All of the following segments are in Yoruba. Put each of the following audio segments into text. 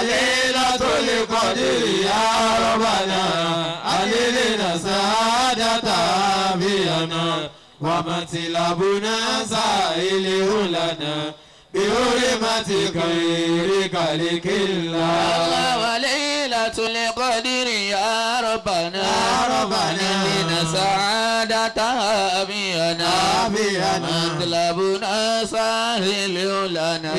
ليلة القدر يا ربنا علينا سعادة بينا ومطلبنا سائله لنا بحرمة خير خلق الله وليلة القدر يا ربنا علينا سعادة بينا مطلبنا سائله لنا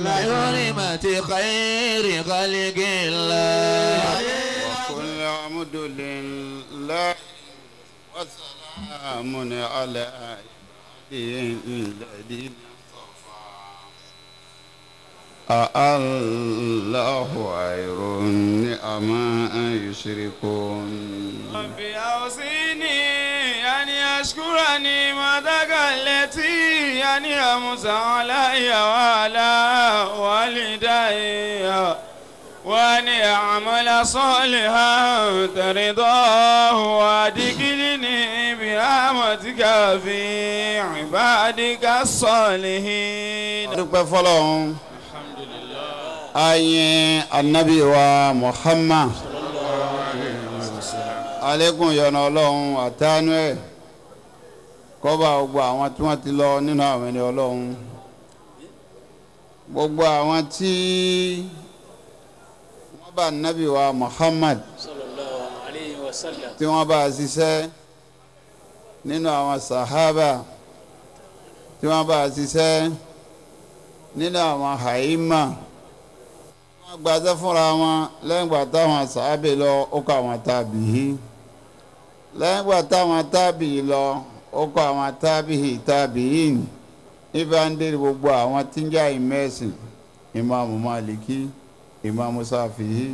بحرمة خير خلق الله وكل حمد لله وسلام على الذين الله خير أما يشركون ربي أوصيني يعني أشكرني مدك التي يعني أمس علي وعلى والدي وأن أعمل صالحا ترضاه وأدخلني برحمتك في عبادك الصالحين. ayin anabi wa Muhammad alekun yọ́nú Ọlọ́run àtàánú ẹ̀ kó bá gbogbo àwọn tí wọ́n ti lọ nínú àwọn ẹni Ọlọ́run, gbogbo àwọn tí wọ́n bá anabi wa Muhammad tí wọ́n bá ṣiṣẹ́ nínú àwọn sahaba, tí wọ́n bá ṣiṣẹ́ nínú àwọn haima, gbàtẹ́ fúnra wọn lẹ́yìn ìgbà táwọn sàábì lọ ó kọ àwọn tábìí, lẹ́yìn ìgbà táwọn tábìí lọ ó kọ àwọn tábìí níbi à ń dé gbogbo àwọn tí ń jà ìmẹ̀sìn, ìmáàmù Málíkì, ìmáàmù Ṣáfi'í,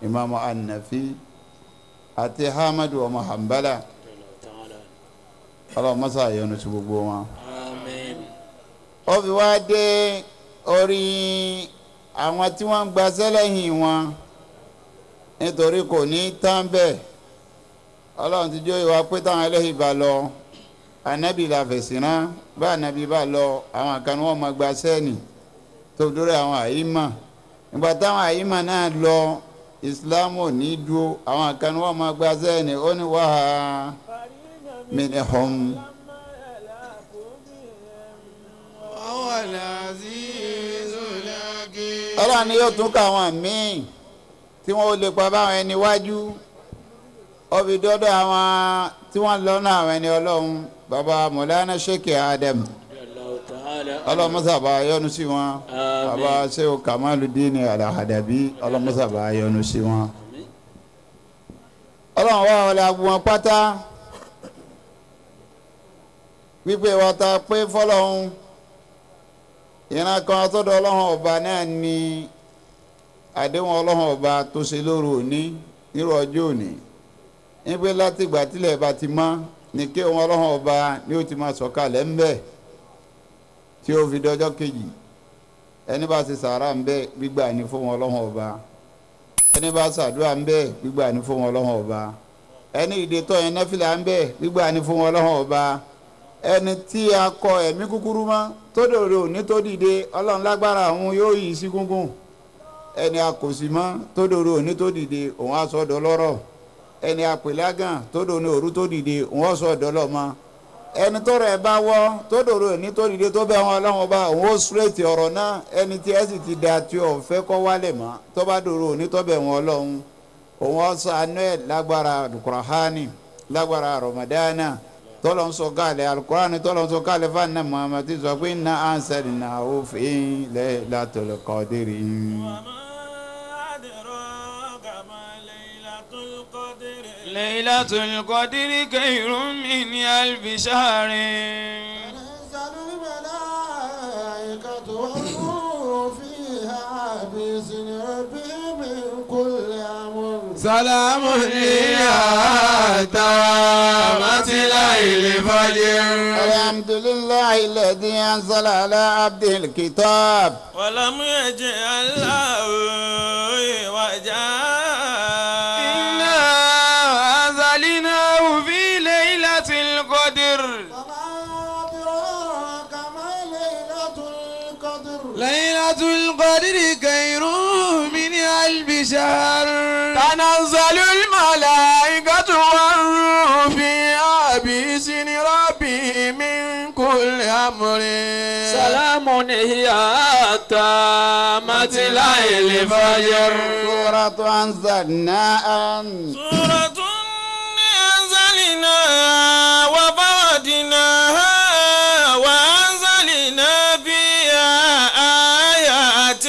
ìmáàmù Hanafi àti Ahmadu ọmọ Hanbala. Ọlọ́run mọ́sá yọ́nú sí gbogbo wọn. Ó fi wá dé orí àwọn tí wọ́n ń gbaṣẹ́ lẹ́yìn wọn, nítorí kò ní tán bẹ́ẹ̀. Ọlọ́run ti jó ìwà pé táwọn ẹlẹ́yìn bá lọ ànábì la fẹ̀sìn rán, bá ànábì bá lọ àwọn kan wọ́n máa gbaṣẹ́ nì tó dúró àwọn àyímà. Ìgbà táwọn àyímà náà lọ ìsìlámù ò ní dúró, àwọn kan wọ́n máa gbaṣẹ́ nì. Ó ní wàhálà minhum Ọlọ́run ni yóò tún ká àwọn míì tí wọ́n lè pa báwọn ẹni wájú, ọbí dọ́dọ̀ àwọn tí wọ́n lọ́nà àwọn ẹni Ọlọ́run. Bàbá Mọ̀lánà Sheikh Adam, Ọlọ́run mọ́sàbà yọ́nú sí wọn. Bàbá Sheikh Kamaluddin Al-Hadabi, Ọlọ́run mọ́sàbà yọ́nú sí wọn. Ọlọ́run wá wọlé agbó wọn pátá wípé wọ́n ta pé fọ́lọ́run ìran kan tọ́dọ̀ Ọlọ́run ọba náà ni àdéhùn Ọlọ́run ọba tó ṣe lóru òní nírú ọjọ́ òní, nígbé láti ìgbà tílẹ̀ bá ti mọ́ ní kí ohun Ọlọ́run ọba ni ó ti máa sọ̀kalẹ̀ ń bẹ̀ tí ó fi dọjọ́ kejì. Ẹni bá ṣe sàárà ń bẹ̀ gbígbà ní fún Ọlọ́run ọba, ẹni bá ṣàdúrà ń bẹ̀ gbígbà ní fún Ọlọ́run ọba, ẹni ìdètò yẹn náfìlà ń bẹ̀ gbígbà ní fún Ọlọ́run ọba. Ẹni tí a kọ ẹ̀mí kúkúrú mọ́ tó dòrò ní tó dìde, Ọlọ́run lágbára àwọn yóò yí sí gúngún. Ẹni a kò sí mọ́ tó dòrò ní tó dìde, òun á sọ ọ̀dọ̀ lọ́rọ̀. Ẹni a pè lágàn tó dòrò ní òru tó dìde, òun á sọ ọ̀dọ̀ lọ́mọ. Ẹni tó rẹ̀ bá wọ́ tó dòrò ní tó dìde tó bẹ̀ wọn Ọlọ́run ọba, òun ó straight ọ̀rọ̀ náà. Ẹni tí ẹ sì ti da tí ò fẹ́ kọ́ wálẹ̀ mọ́ tó bá dòrò ní tó bẹ̀ wọn Ọlọ́run, òun ó sọ anú ẹ̀ lágbára Al-Qur'ani, lágbára Ramadana tọ́lọ̀ ń sọ káàlẹ̀ Al-Qur'ani tọ́lọ̀ ń sọ káàlẹ̀ fáànà Muhammad ti sọ pé inna anzalnahu fi laylatul qadri. Laylatul qadri khayrun min alfi shahrin. تنزل الملائكة والروح فيها بإذن ربهم من كل أمر سلام هي حتى مطلع الفجر. الحمد لله الذي أنزل على عبده الكتاب ولم يجعل له وجها. إنا أنزلناه في ليلة القدر. وما أدراك ما ليلة القدر ليلة القدر خير من ألف شهر تنزل الملائكة والروح فيها بإذن ربي من كل أمر سلام هي حتى مطلع الفجر سورة أنزلناها سورة أنزلناها وفرضناها وأنزلنا فيها آيات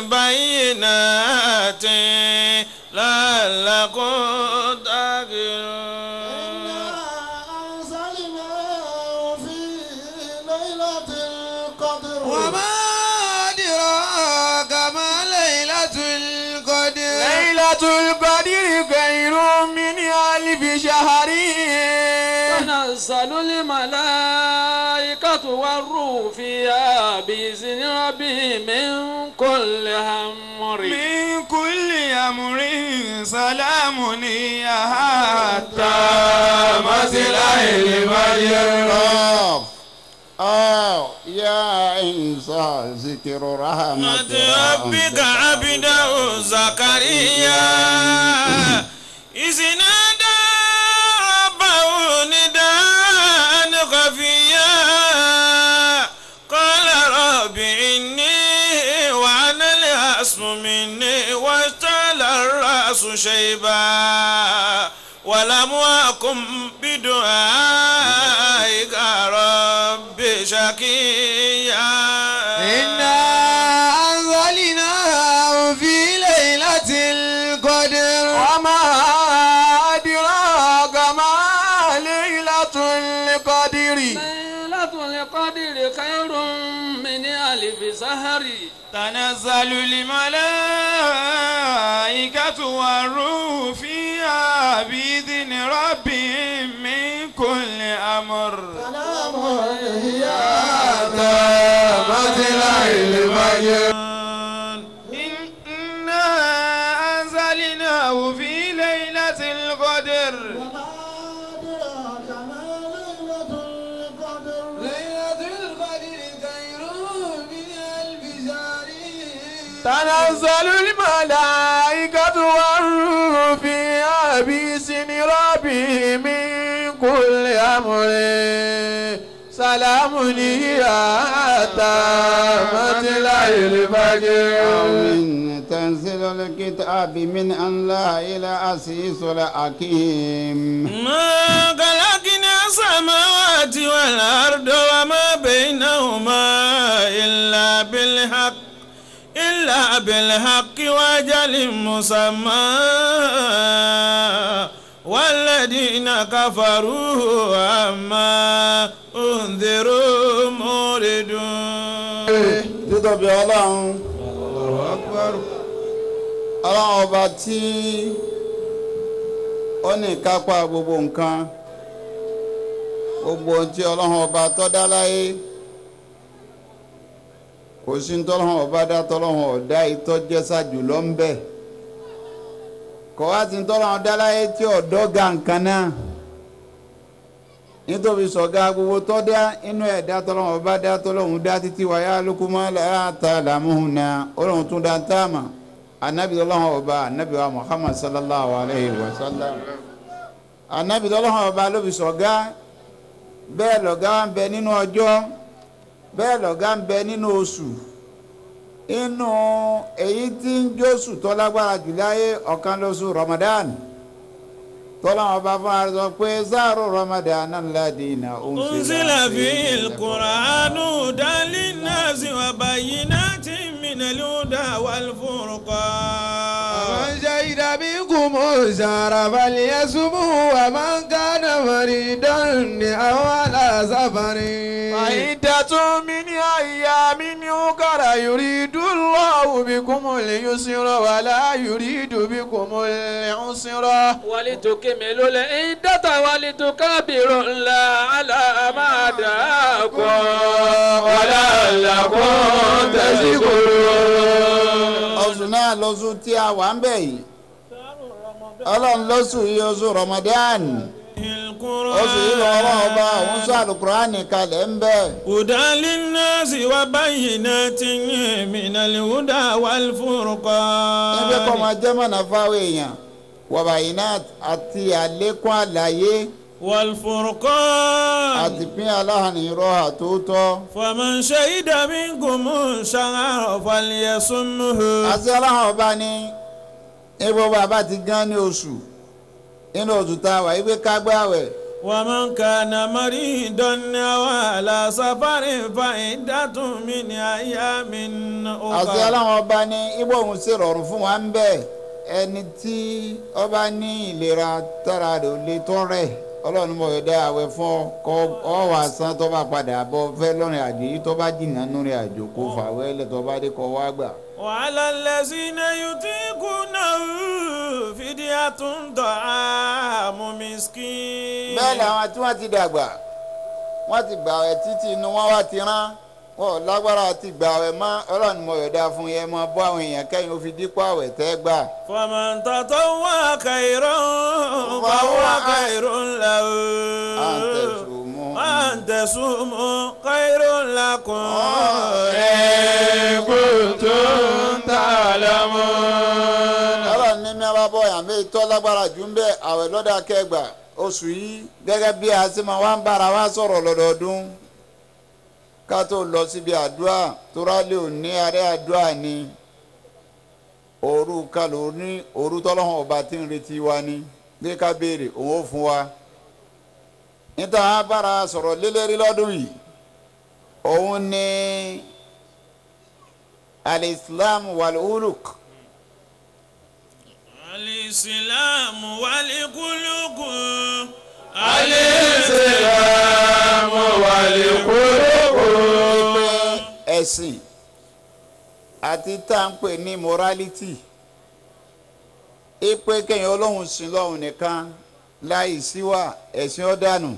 بينات لعلكم تعقلون أنزلناه في ليلة القدر وما أدراك ما ليلة القدر ليلة القدر خير من ألف شهر تنزل الملائكة والروح فيها بإذن ربهم من كل أمر من كل أمر سلام هي حتى مطلع الفجر يا إنسان ذكر رحمة ربك عبده زكريا إذ نادى ربه نداء خفيا قال رب إني وعن العصم مني واشتعل الرأس شيبا ولم أكن بدعائك رب شقيا إنا أنزلناه في ليلة القدر وما أدراك ما ليلة القدر ليلة القدر خير من ألف شهر تنزل الملائكة والروح فيها بإذن ربهم من كل أمر سلام هي مطلع الفجر إنا أنزلناه في ليلة القدر وما أدراك ما ليلة القدر ليلة القدر خير من ألف شهر تنزل الملائكة والروح فيها بإذن ربهم من كل أمر سلام هي حتى مطلع الفجر من تنزيل الكتاب من أن لا إلى عزيز الحكيم ما خلقنا السماوات والأرض وما بينهما إلا بالحق وأجل مسمى والذين كفروا عما أنذروا موردون. títóbi ọlọ́run ọlọ́run ọba tí ó ní kápá gbogbo nǹkan gbogbo tí ọlọ́run ọba tó dá láyé kò sí ní tọ́lọ́run ọba dá tọ́lọ́run ọ̀dá ìtọ́jẹ́sà jùlọ ń bẹ kò wá sí ní tọ́lọ́run dá láyé tí ọ̀dọ́ ga nǹkan náà nítorí sọ̀gá gbogbo tó dá inú ẹ̀dá tọ́lọ́run ọba dá tọ́lọ́run dá títí wáyá lókùmọ́ látàlámùhùnà ọlọ́run tún dá táàmà anabi tọ́lọ́run ọba anabi wa Muhammad sallallahu alayhi wa sallam anabi tọ́lọ́run ọba ló fi sọ̀gá bẹ́ẹ̀ lọ̀gá ń bẹ nínú ọjọ́ bẹ́ẹ̀ lọ̀gá ń bẹ nínú oṣù inú èyí tí ń jóṣù tó lágbára jù láyé ọ̀kan lóṣù Ramadan tọ́lọ́wọ́n bá fún àrùsọ pé sáàrù Ramadan alladhina unzila fihil Qur'anu hudan linnasi wa bayyinatin minal huda wal furqan. man shahida minkumu shahra falyasumhu wa man kana maridan aw ala safarin. fa'iddatun min ayyamin ukhra yuridu Allahu bikumul yusra wa la yuridu bikumul usra. ولتكملوا العدة ولتكبروا الله على ما هداكم ولعلكم تشكرون. oṣù náà lóṣù tí a wà ń bẹ̀ yìí ọlọ́run lóṣù yìí oṣù Ramadan ó sì yí lọ ọlọ́run ọba òun sọ àlùkùránì kalẹ̀ ń bẹ̀. هدى للناس وبينات من الهدى والفرقان. níbi kọ́ máa jẹ́ mọ̀nà fáwọn èèyàn wàbàyínát àti àlékún àlàyé والفرقان àti pín aláhàní irọ́ àtòótọ́. فمن شهد منكم الشهر فليصمه. àti aláhàn ọba ní ibo bàbá ti gán ní oṣù nínú oṣù tá a wà yí pé ká gbààwẹ̀. ومن كان مريضا أو على سفر فعدة من أيام àti أخرى. aláhàn ọba ní ibo òun ṣe rọrùn fún wa ń bẹ̀ ẹni tí ọba ní ìlera tára rẹ̀ ò lè tán rẹ̀ ọlọ́run mọ̀ ẹ́ dá àwẹ̀ fún ọ ọ wà sán tó bá padà bọ̀ fẹ́ lọ́rìn àjò yìí tó bá jìnnà lórí àjò kó fàwẹ́ lẹ̀ tó bá dé kọ́ wá gbà. وعلى الذين يطيقونه فدية طعام مسكين. bẹ́ẹ̀ làwọn tí wọ́n ti dàgbà wọ́n ti gbààwẹ̀ títí inú wọn wá ti rán wọn ò lágbára ti gbààwẹ̀ mọ́ ọlọ́run mọ̀ ẹ́ dá fún yẹn mọ́ bọ́ àwọn èèyàn kẹ́yìn ó fi dípò àwẹ̀ tẹ́ gbà. فمن تطوع خيرا فهو خير له. أن تصوموا خير لكم إن كنتم تعلمون. ọlọ́run ní mi bá bọ́ yàn mí tọ́ lágbára jù ń bẹ́ àwẹ̀ lọ́dà kẹgbà oṣù yìí gẹ́gẹ́ bí a ṣe máa wá ń bára wa sọ̀rọ̀ lọ́dọọdún ká tó lọ síbi àdúrà tó rálẹ̀ òní arẹ́ àdúrà ni òru kalò ní òru tọ́lọ́hún ọba tí ń retí wa ni bí ká béèrè òun ó fún wa níta bára sọ̀rọ̀ lélẹ́rí lọ́dún yìí òun ni al-Islam wal-Khuluq. الإسلام والخلق. الإسلام والخلق. ẹ̀sìn àti tá à ń pè ní morality ipe kẹ́yìn ọlọ́run sìn lọ́hùn nìkan láì síwà ẹ̀sìn ọ̀dànù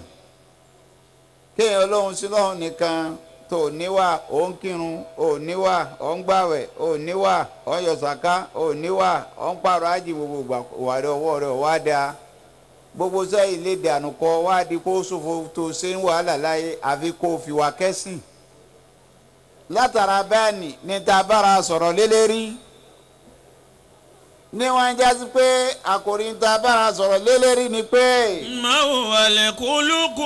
kẹ́yìn ọlọ́run sìn lọ́hùn nìkan tó níwà ó ń kírun ó níwà ó ń gbàwẹ̀ ó níwà ó ń yọ sàká ó níwà ó ń pààrọ̀ ájì gbogbo wà rẹ̀ ọwọ́ rẹ̀ wá dáa gbogbo sẹ́yìn lè dànù kọ́ wá di kó ṣòfò tó ṣe ń wàhálà láyé àfi kó fi wà kẹ́sìn látara bẹ́ẹ̀ni ní ta bára sọ̀rọ̀ lélẹ́rí ní wọ́n ń jásí pé àkòrí ta bára sọ̀rọ̀ lélẹ́rí ni pé. ما هو الخلق.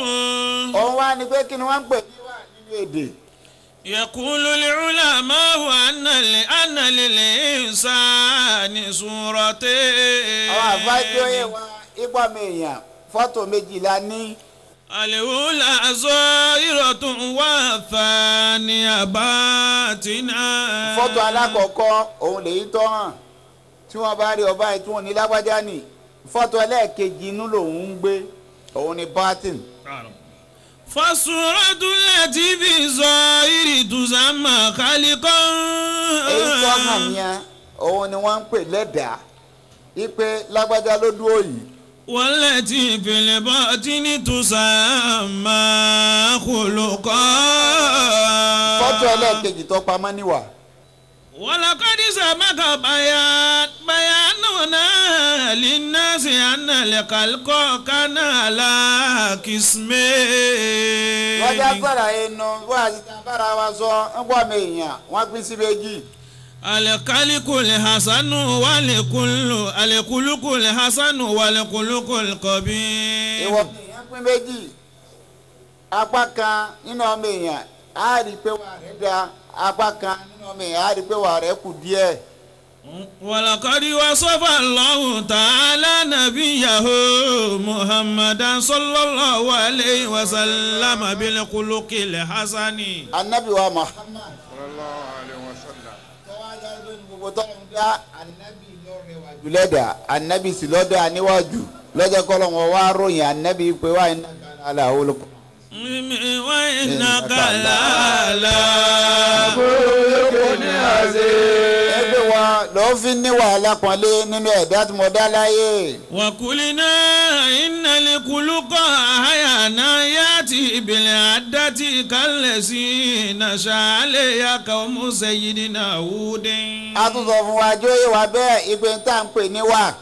òun wá ní pé kí ni wọ́n ń pè níwà nínú èdè. يقول العلماء أن للإنسان صورتين. àwọn àfáàjọ yẹn wá ipò mi èèyàn fọ́tò méjìlá ní. الأولى ظاهرة والثانية باطنة. fọ́tò alákọ̀ọ́kọ́ òun lèyí tó hàn tí wọ́n bá rí ọba yìí tí wọ́n ní lágbájá nì fọ́tò ẹlẹ́ẹ̀kejì inú lòun ń gbé òun ní batin. فالصورة التي في الظاهر تسمى خالقا. èyí tó hàn yẹn òun ni wọ́n ń pè lẹ́dàá ipe lágbájá ló dúró yìí. والتي في الباطن تسمى خلقا. fọ́tò ẹlẹ́ẹ̀kejì tó pamọ́ níwà. ولقد سبق بياننا للناس أن الخلق كان على قسمين. wọ́n já sọ̀rọ̀ inú wọ́n àti tàbára wa sọ ń gbọ́ mi èèyàn wọ́n pín sí méjì. الخلق الحسن والخلق الحسن والخلق القبيح. ìwọ èèyàn pín méjì apá kan nínú ọmọ èèyàn á rí i pé wà rẹ̀ dáa apá kan nínú ọmọ èèyàn á rí i pé wà rẹ̀ kù díẹ̀. ولقد وصف الله تعالى نبيه محمدا صلى الله عليه وسلم بالخلق الحسن. anabi wa Muhammad sallallahu alaihi wasallam. tọ́wájà ló ní gbogbo tó ń dá anabi lọ́rẹ̀wá jùlẹ́dà anabi sì lọ́dọ̀ àníwájú lọ́jọ́ kọ́lọ́ wọn wá ròyìn anabi pé wà ní nàkàlà olùkọ́. وإنك لعلى خلق عظيم. ẹgbẹ́ wa lọ́ọ́ fi ní wàhálà pọ́nlé nínú ẹ̀dá tí mo dá láyé. وقلنا إن الخلق أحيانا يأتي بالعدة كالذي نشأ عليه قوم سيدنا هود. a tún sọ fún wa jóyè wa bẹ́ẹ̀ ìpè tá à ń pè ní wà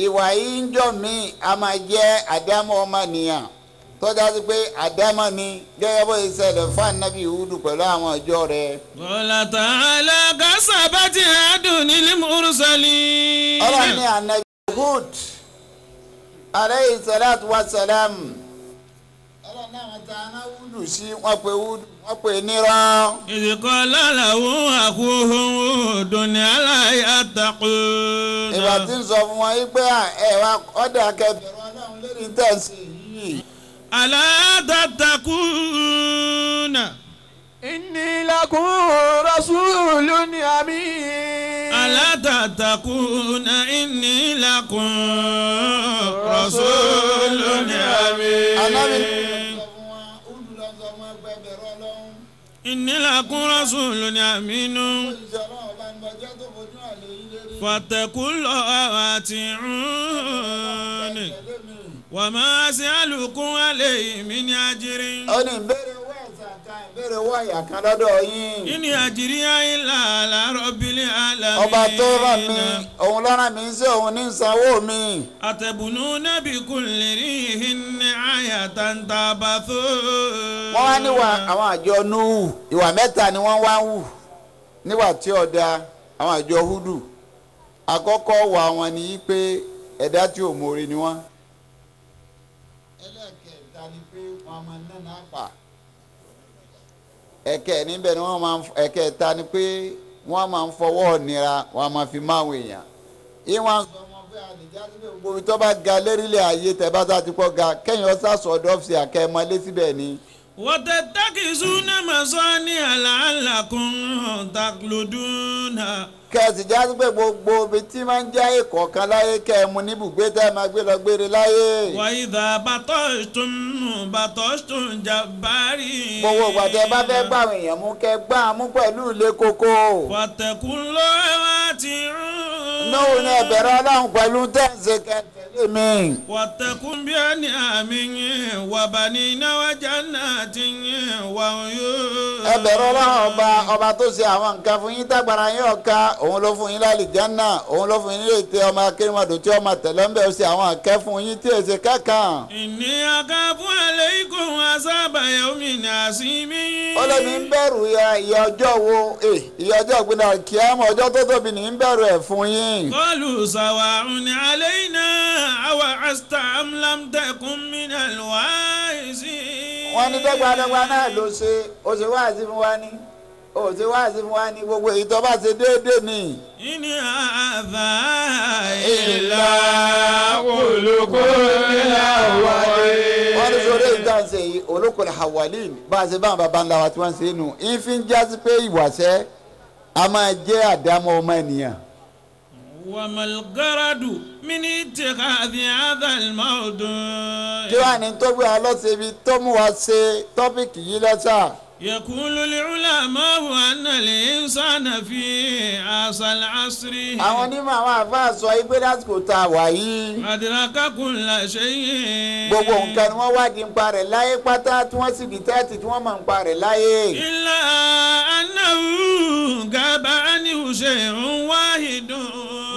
ìwà yìí ń jọ mí a máa jẹ́ àdámọ́ ọmọnìyàn tọ́já sí pé àdámọ́ ni gẹ́gẹ́ bó ṣe ṣẹlẹ̀ fún ànábì Húdù pẹ̀lú àwọn ọjọ́ rẹ̀. Qala ta'ala kasabati adun lil mursalin. ọlọ́run ní ànábì Húd alayhi salatu wa salam. ọlọ́run náà wọ́n ta aná Húdù sí wọ́n pe nírọ́. idh qala lahu akhuhu Hudun ala yattaqun. ìgbà tí ń sọ fún wọn yí pé ẹ wá ọ̀dà kẹbẹ̀rún ọlọ́run lórí tẹ̀sí yìí. ala tattaquna. Inni lakum rasulun amin. ala tattaquna inni lakum rasulun amin. inni lakum rasulun amin. fattaqullaha wa ati'un. wa ma as'alukum alayhi min ajrin. ó ní ìbéèrè owó ẹ̀sán kan ìbéèrè owó àyà kan lọ́dọ̀ yín. in ajriya illa ala rabbil alamin. ọba tó rán mi òun ló rán mi sí òun ní sanwó mi. atabununa bi kulli rihin ayatan tabathun. wọ́n wá níwà àwọn àjọ Núhù ìwà mẹ́ta ni wọ́n wá ń hù níwà tí ọ̀dà àwọn àjọ Húdù. àkọ́kọ́ wà wọn ní pé ẹ̀dá tí ò mórí ni wọ́n. ẹlẹ́kẹ̀ẹ́ta ni pé wọ́n máa ń nánà pa. ẹ̀kẹ́ níbẹ̀ ni ẹ̀kẹta ni pé wọ́n máa ń fọwọ́ nira wọ́n máa fi máwọn èèyàn. ìwọ̀n sọ wọn pé àdìjá síbẹ̀ gbogbo tó bá ga lérílẹ̀ ayé tẹ́ bá ti pọ̀ ga kẹ́yìn ọ̀sà sọ̀dọ̀ fi àkẹ́mọ́ lé síbẹ̀ ni. watattakizuna masani'a la'allakum takluduna. kẹ́sì já sí pé gbogbo ibi tí máa ń já ìkọ̀ọ̀kan láyé kẹ́ẹ̀mú níbùgbé tẹ́ máa gbé lọ gbére láyé. wa idha batashtum jabbarin. gbogbo ìgbà tẹ́ bá fẹ́ gbà àwọn èèyàn mú kẹ́ gbà á mú pẹ̀lú ilé kókó. fattaqullaha wa ati'un. nóò ní ẹ̀bẹ̀rẹ̀ ọlọ́run pẹ̀lú tẹ́ǹsì kẹ́tẹ̀lé mi. wattaqu bi'an'amin wa banina wa jannatin wa uyun. ẹ̀bẹ̀rẹ̀ ọlọ́run ọba tó ṣe àwọn nǹkan fún yín tágbára yín ọ̀ka òun ló fún yín lálìjánnà òun ló fún yín nílé ìtẹ́ ọmọ akérèmọdò tí ọmọ tẹ̀lé ń bẹ̀ ó ṣe àwọn àkẹ́ fún yín tí èsè kankan. inni akhafu alaykum azaba yawmin asimin. ó lè ní ń bẹ̀rù ìyà ọjọ́ wo ìyà ọjọ́ ìgbìnà kíámọ̀ ọjọ́ tó tóbi ní ń bẹ̀rù ẹ̀ fún yín. qalu sawa'un alayna awa'asta am lam takun minal wa'izin. wọ́n ní dọ́gbadọ́gba náà ló ṣe ó ṣe wáàsí fún wa ní ó ṣe wáàsí fún wa ní gbogbo èyí tó bá ṣe déédéé ni. in hadha Illa khuluqul awwalin. wọ́n ní sọ́dọ̀ èyí tá à ń ṣe yìí olókòlè hawalin bá a ṣe bá àwọn baba ńlá wa tí wọ́n ń ṣe é nù ìfi ń jásí pé ìwàṣẹ́ a máa jẹ́ àdámọ́ ọmọ ènìyàn. wa mal garadu min ittikhadhi hadha al-mawdu'. kí wàá ní tó gbé wa lọ́sẹ̀ ibi tó mú wa ṣe tọ́pìkì yìí lọ́sà. يقول العلماء أن الإنسان في عصر العصر àwọn onímọ̀ àwọn àfáà sọ pé lásìkò tá a wà yìí. أدرك كل شيء. gbogbo nǹkan ni wọ́n wádìí ń pa rẹ̀ láyé pátá tí wọ́n sì dìtẹ́ẹ̀tì tí wọ́n mọ̀ ń pa rẹ̀ láyé. إلا أنه غاب عنه شيء واحد.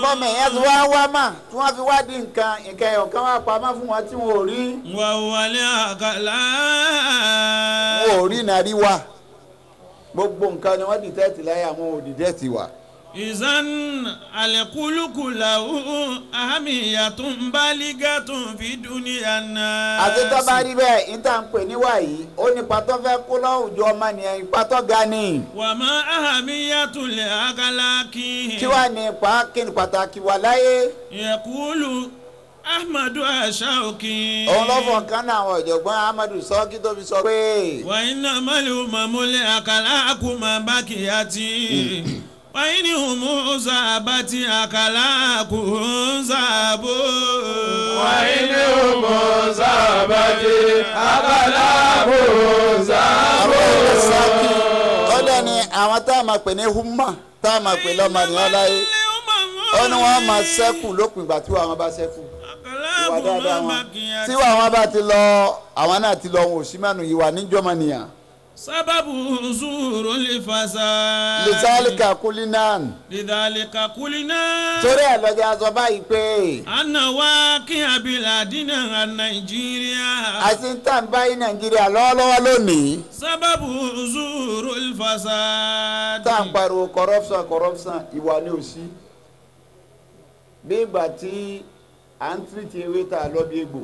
bọ́mọ̀ èèyàn ti wá wá mà tí wọ́n fi wádìí nǹkan ẹ̀yọ̀ kan wá pamọ́ fún wọn tí wọn ò rí. وهو العقل. wọn ò rí nàrí wa gbogbo nǹkan ni wọ́n dìtẹ́ẹ̀tì láyé àwọn ò dìtẹ́ẹ̀tì wa. إذن الخلق له أهمية بالغة في دنيا الناس. àti tó bá rí bẹ́ẹ̀ níta ń pè níwà yìí ó ní pàtó fẹ́ kó láwùjọ ọmọnìyàn ìpàtó ga ni. وما أهمية الأخلاق. kí wàá ní pàtàkì wà láyé. يقول Ahmadu Ashauki. òun lọ́fọ̀ kan náà àwọn ọ̀jọ̀gbọ́n Ahmadu Sọ́ọ́kì tó fi sọ pé. Wa inna malu mamule akala akuma bakiyati. Wa ini humu zabati akala kunzabo. Wa ini humu zabati akala kunzabo. ó lẹ́ni àwọn tá a máa pè ní humma tá a máa pè lọ́mọ nìyẹn láyé. ó ní wọ́n máa ṣẹ́kù lópin ìgbà tí wọ́n bá ṣẹ́kù. ìwà dáadáa wọn tí wọn bá ti lọ àwọn náà ti lọ wọn ò sí mẹ́nu ìwà níjọ́mọ̀nìyàn سبب ظهور الفساد lisalika kulinan لذلك قلنا torí ẹ̀ lọ́jà sọ báyìí pé أن واقع بلادنا نيجيريا àti ń tàn báyìí Nàìjíríà lọ́wọ́lọ́wọ́ lónìí سبب ظهور الفساد tá à ń pariwo corruption ìwà ni ò sí bí ìgbà tí à ń tìrìtì ewé tá a lọ bí egbò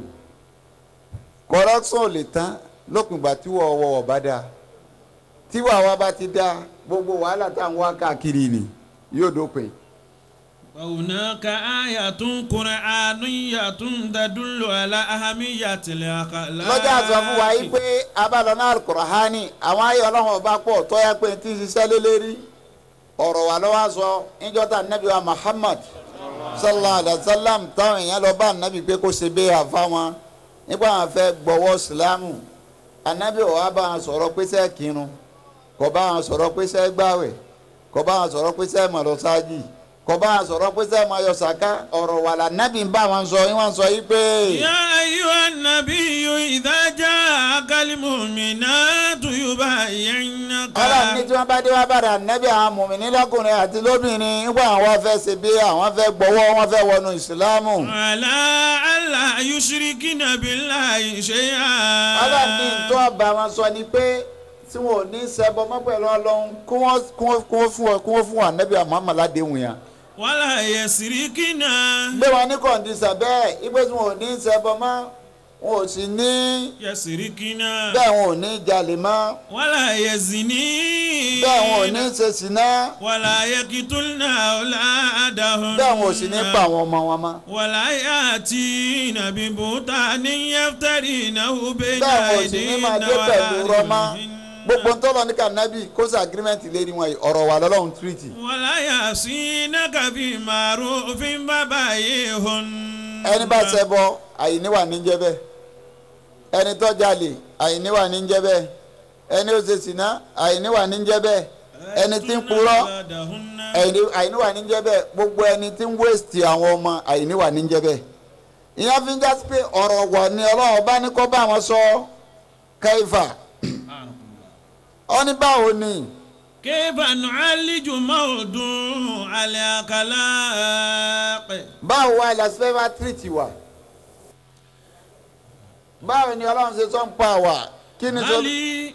corruption ò lè tán lópin ìgbà tí wọ́n ọ̀bá dáa tí wàá bá ti dáa gbogbo wàhálà tá à ń wá káàkiri ni yóò dópin. وهناك آية قرآنية تدل على أهمية الأخلاق. lọ́jà sọ fún wa yìí pé abalọ́nà alukurahani àwọn ayé ọlọ́run ọba pọ̀ tó yẹ pé tí ń ṣiṣẹ́ lélẹ́rí ọ̀rọ̀ wa lọ́wọ́ sọ níjọ́ta nabi wa Muhammad sallallahu alayhi wa sallam táwọn èèyàn lọ bá nabi pé kó ṣe bẹ́ẹ̀ àfa wọn nígbà wọn fẹ́ gbọ́wọ́ sílámù anabi wa bá wọn sọ̀rọ̀ pé sẹ́ kírun kò bá wọn sọ̀rọ̀ pé sẹ́ gbàwẹ̀ kò bá wọn sọ̀rọ̀ pé sẹ́ mọ̀lọ́sájì kò bá wọn sọ̀rọ̀ pé sẹ́ máa yọ sàká ọ̀rọ̀ wà lá nábì ń bá wọn sọ wọ́n sọ yìí pé. ya ayyuhan nabiyyu idha ja'akal mu'minatu yubayyi'naka. ọlọ́run ní tí wọ́n bá dé wá bára nábì àwọn mùmíní lọ́kùnrin àti lóbìnrin nígbà àwọn fẹ́ ṣe bí àwọn fẹ́ gbọ́wọ́ wọn fẹ́ wọnú ìsìlámù. ala alla yushrikina billahi shay'an. ọlọ́run ní tó bá wọn sọ ni pé tí wọn ò ní ṣẹbọ mọ́ pẹ̀lú ọlọ́run kí wọ́n fún wa nábì Muhammad ládéhùn yẹn. wala yasrikina. gbé wọn ní kọ̀ǹdíṣà bẹ́ẹ̀ ipe tí wọn ò ní ṣẹbọ mọ́ wọn ò sì ní. yasrikina. bẹ́ẹ̀ wọn ò ní jalè mọ́. wala yazini. bẹ́ẹ̀ wọn ò ní ṣe ṣìnà. wala yakitulna auladahum. bẹ́ẹ̀ wọn ò sì ní pa àwọn ọmọ wọn mọ́. wala yatina bi butanin yaftarinahu bayna bẹ́ẹ̀ wọn ò sì ní máa dé pẹ̀lú rọ́mọ́. aydina gbogbo ntọ́lọ ní kànábì kó sí agreement lérí wọn ọ̀rọ̀ wà lọ́lọ́run tírìtì. wala yasinaka bi ma'rufin babayihun. ẹni bá ṣẹbọ àìníwà ní jẹ́ bẹ́ẹ̀ ẹni tó jalè àìníwà ní jẹ́ bẹ́ẹ̀ ẹni ó ṣe ṣìnà àìníwà ní jẹ́ bẹ́ẹ̀ ẹni tí ń purọ́ àìníwà ní jẹ́ bẹ́ẹ̀ gbogbo ẹni tí ń waste àwọn ọmọ àìníwà ní jẹ́ bẹ́ẹ̀. ìyẹn fi ń jásí pé ọ̀rọ̀ wọ̀ ni Ọlọ́run bá ní kó bá wọn sọ kaifa ọní báwo ni. kayfa nu'alliju mawdu' al-akhlaq. báwo wá ilà sífẹ́ bá tírìtì wá báwo ni Ọlọ́run ṣe sọ ń pa wá kí ni sọ. ali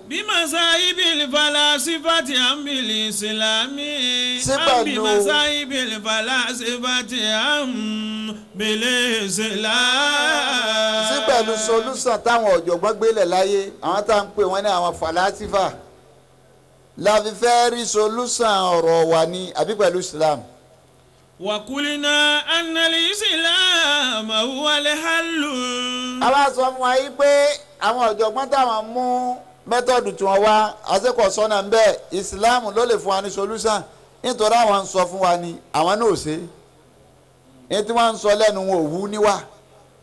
bí masayibil falasifati ambil islami ambi masayibil falasifati ambil islam. sí pẹ̀lú solúsàn táwọn ọ̀jọ̀gbọ́n gbélé láyé àwọn tá à ń pè wọ́n ní àwọn falasifa la fi fẹ́ rí solúsàn ọ̀rọ̀ wa ní àbí pẹ̀lú Islam. wakulina anal islam huwa al-hallu. àwa sọ fún wa yìí pé àwọn ọ̀jọ̀gbọ́n táwọn mú mẹ́tọ́dù tí wọ́n wá àṣekọ̀ sọ́nà ń bẹ́ẹ̀ Islam ló lè fún wa ní solúsàn nítorí àwọn ń sọ fún wa ní àwọn náà ò ṣe é tí wọ́n ń sọ lẹ́nu wọn ò wú níwà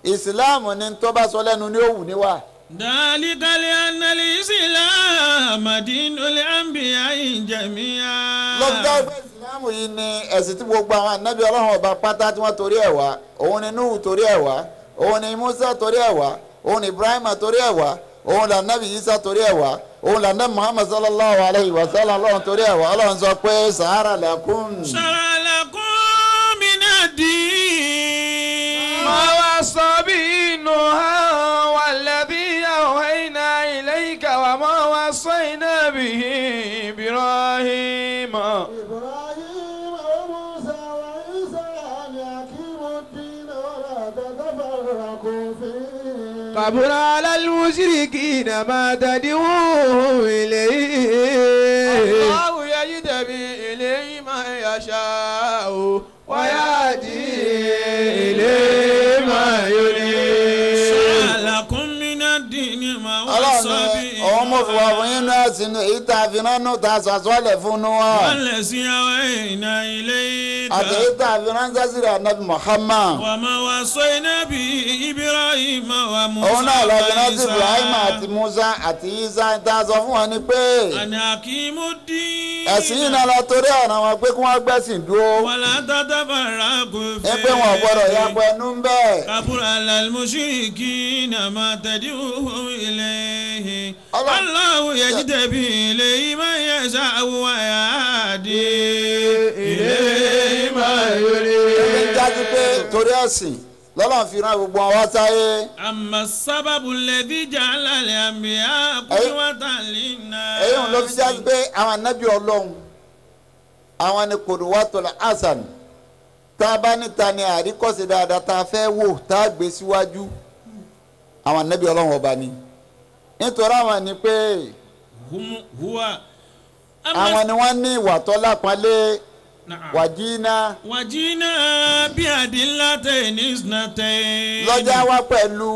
Islam ní tó bá sọ lẹ́nu ní ó wù níwà. dhalika li anna al-islam dinul anbiya'i jami'a. lọ́jọ́ ìgbà ìsìlámù yìí ni ẹ̀sìn tí gbogbo àwọn ànábì Ọlọ́run ọba pátá tí wọ́n torí ẹ̀ wá òun ni Nuhu torí ẹ̀ wá òun ni Musa torí ẹ̀ wá òun ni Ibrahima torí ẹ̀ wá òun là nábì Isa torí ẹ̀ wá òun là nábì Muhammad sallallahu alayhi wa sallam Ọlọ́run torí ẹ̀ wá Ọlọ́run sọ pé sahara lakum. shara lakum min-ad-din. ما وصى به نوح والذي أوحينا إليك وما وصينا به إبراهيم وموسى وعيسى أن يقيموا الدين ولا تتفرقوا فيه. كبر على المشركين ما تدعوهم إليه الله يجتبي إليه من يشاء ويهدي إليه من ينيب. shara lakum min-ad-din ma wassa Ọlọ́run bihi. ọ̀hún mo fi wà fún yín náà sínú èyí tá a fi ránú tá a sàsọ́lẹ̀ fún un wa wallazi awhayna ilayka. àti èyí tá a fi ránṣẹ́ sí ànábì Muhammad wa ma wassayna bihi Ibrahima wa Musa òun náà lọ fi wa ránṣẹ́ Isa. Ibrahim àti Musa àti Isa tá a sọ fún wọn ni pé an aqimu-d-din. ẹ̀sìn yìí náà lọ torí ọ̀nà wọn pé kí wọ́n gbẹ́sìn dúró wala tatafarraqu ẹ pé wọn ò gbọ́dọ̀ yapọ̀ ẹnu ń bẹ́ẹ̀. kabura alal mushrikina ma tad'uhum ilayhi. Allahu yajtabi ilayhi man yasha'u wa yahdi ilayhi man yurid. ẹgbẹ́ jáde pé torí ẹ̀sìn lọ́lọ́run fi rán gbogbo wọn wá sáyé. Amma sababu alladhi ja'ala al-anbiya qudwatan lin-nas. èyí ń lọ fi jáde pé àwọn anábì ọlọ́run àwọn ni qudwatul hasan tá a bá níta ni àríkọ́sí dáadáa tá a fẹ́ wò tá a gbé síwájú àwọn anábì ọlọ́run ọba ni nítorí àwọn ni pé àwọn ni wọ́n ní ìwà tó lápọ́nlé wàjínà bí adillatayn isnatayn. lọ́jà wá pẹ̀lú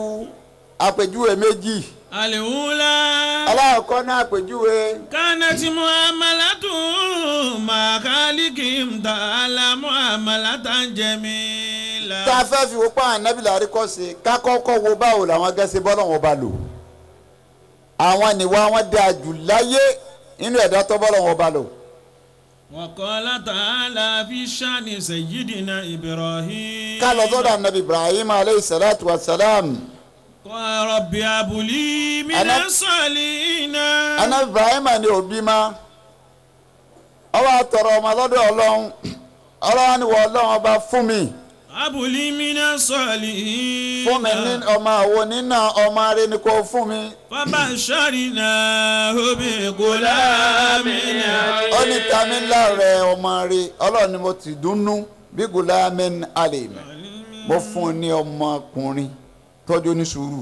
àpèjúwe méjì. Al-ula. aláàkọ́ náà àpèjúwe. Kanat mu'amalatu ma khaliqihim ta'ala mu'amalatan jamila. tá a fẹ́ fi wo pa ànábì lárí kọ́ sí ká kọ́kọ́ wo báwo làwọn gẹ́sẹ̀ bọ́lá wọn bá lò. àwọn nìwà wọn dáa jù láyé nínú ẹ̀dá tó bọ́lá wọn bá lò. Wa qala ta'ala fi shani sayyidina Ibrahim. ká lọ sọ́dọ̀ ànábì Ibrahim aleyhi salatu wa salam. Rabbi abuli minas salihina. ànábì Ibrahim ni òbí ma ọwọ́ àtọ̀rọ̀ ọmọ lọ́dọ̀ ọlọ́run ọlọ́run ni wọ́n ọlọ́run ọba fún mi. Abuli minas salihina. fún mi ní ọmọ àwọn nínà ọmọ rẹ ni kò fún mi. Fabasharnahu bi gulamin. ó ní tami láàrẹ ọmọ rẹ ọlọ́run ni mo ti dùnnú bí gulamin alim mo fún un ní ọmọkùnrin tọ́jú ní sùúrù.